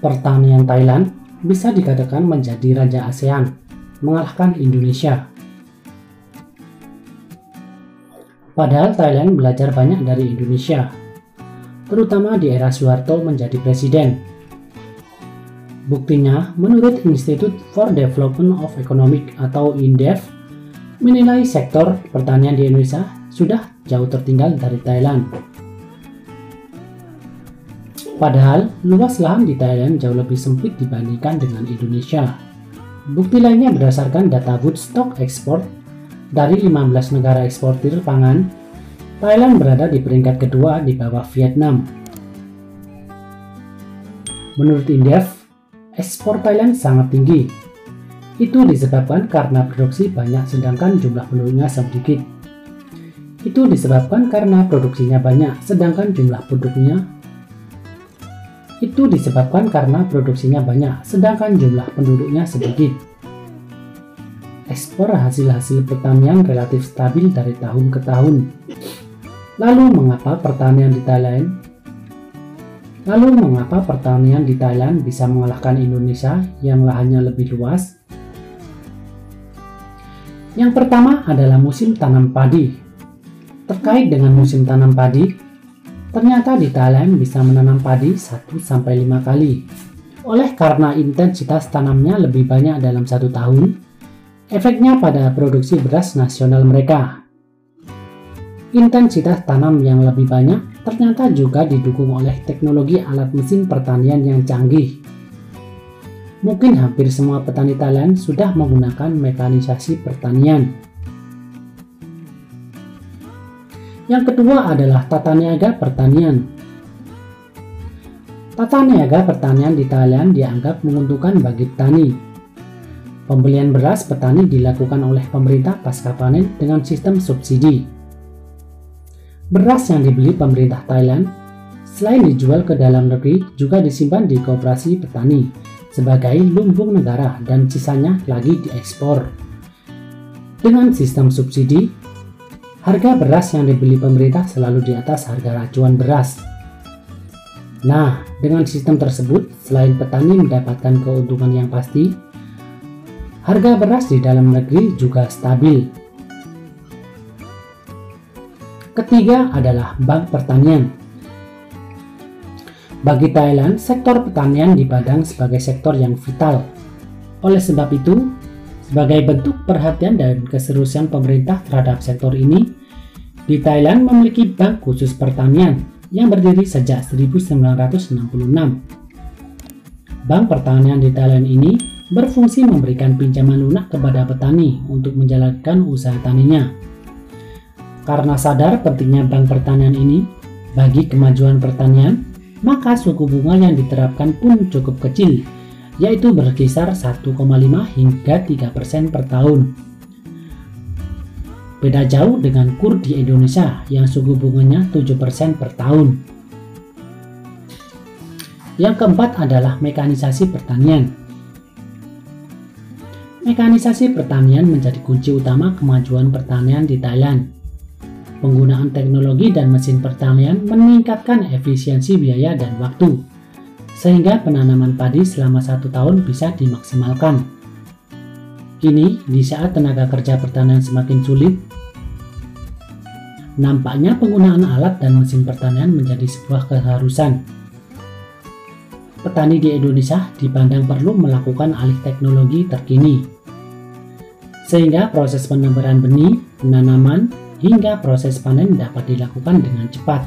Pertanian Thailand bisa dikatakan menjadi raja ASEAN, mengalahkan Indonesia. Padahal Thailand belajar banyak dari Indonesia, terutama di era Suharto menjadi presiden. Buktinya, menurut Institute for Development of Economic atau INDEF, menilai sektor pertanian di Indonesia sudah jauh tertinggal dari Thailand. Padahal, luas lahan di Thailand jauh lebih sempit dibandingkan dengan Indonesia. Bukti lainnya berdasarkan data Woodstock Export dari 15 negara eksportir pangan, Thailand berada di peringkat kedua di bawah Vietnam. Menurut INDEF, ekspor Thailand sangat tinggi. Itu disebabkan karena produksi banyak sedangkan jumlah penduduknya sedikit. Itu disebabkan karena produksinya banyak sedangkan jumlah penduduknya sedikit. Ekspor hasil-hasil pertanian relatif stabil dari tahun ke tahun. Lalu mengapa pertanian di Thailand bisa mengalahkan Indonesia yang lahannya lebih luas? Yang pertama adalah musim tanam padi. Terkait dengan musim tanam padi, ternyata di Thailand bisa menanam padi 1-5 kali. Oleh karena intensitas tanamnya lebih banyak dalam satu tahun, efeknya pada produksi beras nasional mereka. Intensitas tanam yang lebih banyak ternyata juga didukung oleh teknologi alat mesin pertanian yang canggih. Mungkin hampir semua petani Thailand sudah menggunakan mekanisasi pertanian. Yang kedua adalah tata niaga pertanian. Tata niaga pertanian di Thailand dianggap menguntungkan bagi petani. Pembelian beras petani dilakukan oleh pemerintah pasca panen dengan sistem subsidi. Beras yang dibeli pemerintah Thailand, selain dijual ke dalam negeri, juga disimpan di koperasi petani sebagai lumbung negara dan sisanya lagi diekspor. Dengan sistem subsidi, harga beras yang dibeli pemerintah selalu di atas harga acuan beras. Nah, dengan sistem tersebut, selain petani mendapatkan keuntungan yang pasti, harga beras di dalam negeri juga stabil. Ketiga adalah bank pertanian. Bagi Thailand, sektor pertanian dipandang sebagai sektor yang vital. Oleh sebab itu, sebagai bentuk perhatian dan keseriusan pemerintah terhadap sektor ini, di Thailand memiliki bank khusus pertanian yang berdiri sejak 1966. Bank pertanian di Thailand ini berfungsi memberikan pinjaman lunak kepada petani untuk menjalankan usaha taninya. Karena sadar pentingnya bank pertanian ini bagi kemajuan pertanian, maka suku bunga yang diterapkan pun cukup kecil, yaitu berkisar 1,5 hingga 3% per tahun. Beda jauh dengan KUR di Indonesia yang suku bunganya 7% per tahun. Yang keempat adalah mekanisasi pertanian. Mekanisasi pertanian menjadi kunci utama kemajuan pertanian di Thailand. Penggunaan teknologi dan mesin pertanian meningkatkan efisiensi biaya dan waktu, sehingga penanaman padi selama 1 tahun bisa dimaksimalkan. Kini, di saat tenaga kerja pertanian semakin sulit, nampaknya penggunaan alat dan mesin pertanian menjadi sebuah keharusan. Petani di Indonesia dipandang perlu melakukan alih teknologi terkini, sehingga proses penebaran benih, penanaman, hingga proses panen dapat dilakukan dengan cepat.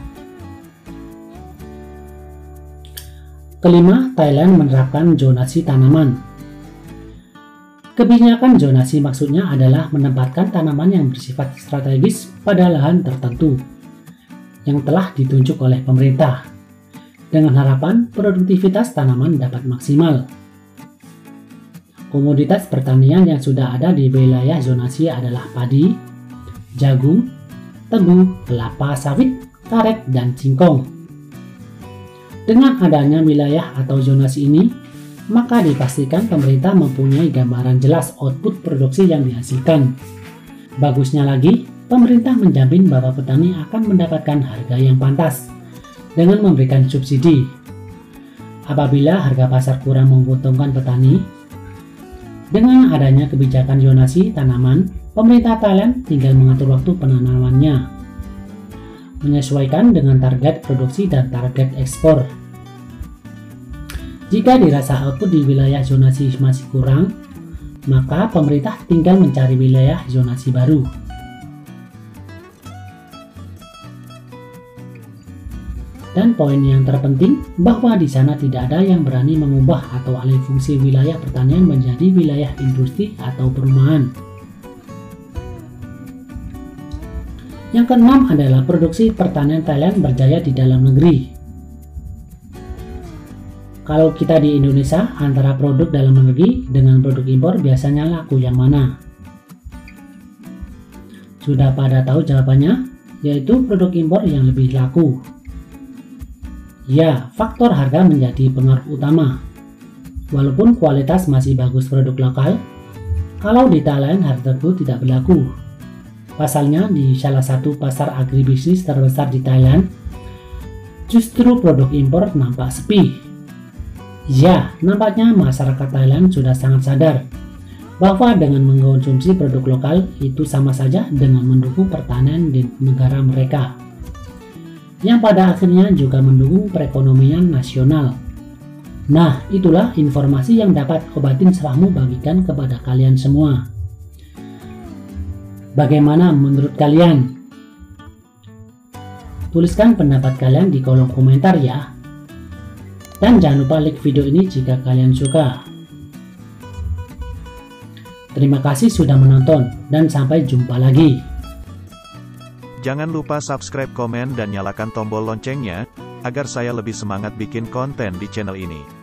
Kelima, Thailand menerapkan zonasi tanaman. Kebijakan zonasi maksudnya adalah menempatkan tanaman yang bersifat strategis pada lahan tertentu yang telah ditunjuk oleh pemerintah, dengan harapan produktivitas tanaman dapat maksimal. Komoditas pertanian yang sudah ada di wilayah zonasi adalah padi, jagung, tebu, kelapa sawit, karet, dan singkong. Dengan adanya wilayah atau zonasi ini, maka dipastikan pemerintah mempunyai gambaran jelas output produksi yang dihasilkan. Bagusnya lagi, pemerintah menjamin bahwa petani akan mendapatkan harga yang pantas dengan memberikan subsidi. apabila harga pasar kurang menguntungkan petani. Dengan adanya kebijakan zonasi tanaman, pemerintah Thailand tinggal mengatur waktu penanamannya, menyesuaikan dengan target produksi dan target ekspor. Jika dirasa output di wilayah zonasi masih kurang, maka pemerintah tinggal mencari wilayah zonasi baru. Dan poin yang terpenting bahwa di sana tidak ada yang berani mengubah atau alih fungsi wilayah pertanian menjadi wilayah industri atau perumahan. Yang keenam adalah produksi pertanian Thailand berjaya di dalam negeri. Kalau kita di Indonesia, antara produk dalam negeri dengan produk impor biasanya laku yang mana? Sudah pada tahu jawabannya, yaitu produk impor yang lebih laku. Ya, faktor harga menjadi pengaruh utama. Walaupun kualitas masih bagus produk lokal, kalau di Thailand hal tersebut tidak berlaku. Pasalnya di salah satu pasar agribisnis terbesar di Thailand, justru produk impor nampak sepi. Ya, nampaknya masyarakat Thailand sudah sangat sadar bahwa dengan mengkonsumsi produk lokal itu sama saja dengan mendukung pertanian di negara mereka, yang pada akhirnya juga mendukung perekonomian nasional. Nah, itulah informasi yang dapat Obatin Serahmu bagikan kepada kalian semua. Bagaimana menurut kalian? Tuliskan pendapat kalian di kolom komentar ya. Dan jangan lupa like video ini jika kalian suka. Terima kasih sudah menonton dan sampai jumpa lagi. Jangan lupa subscribe, komen, dan nyalakan tombol loncengnya, agar saya lebih semangat bikin konten di channel ini.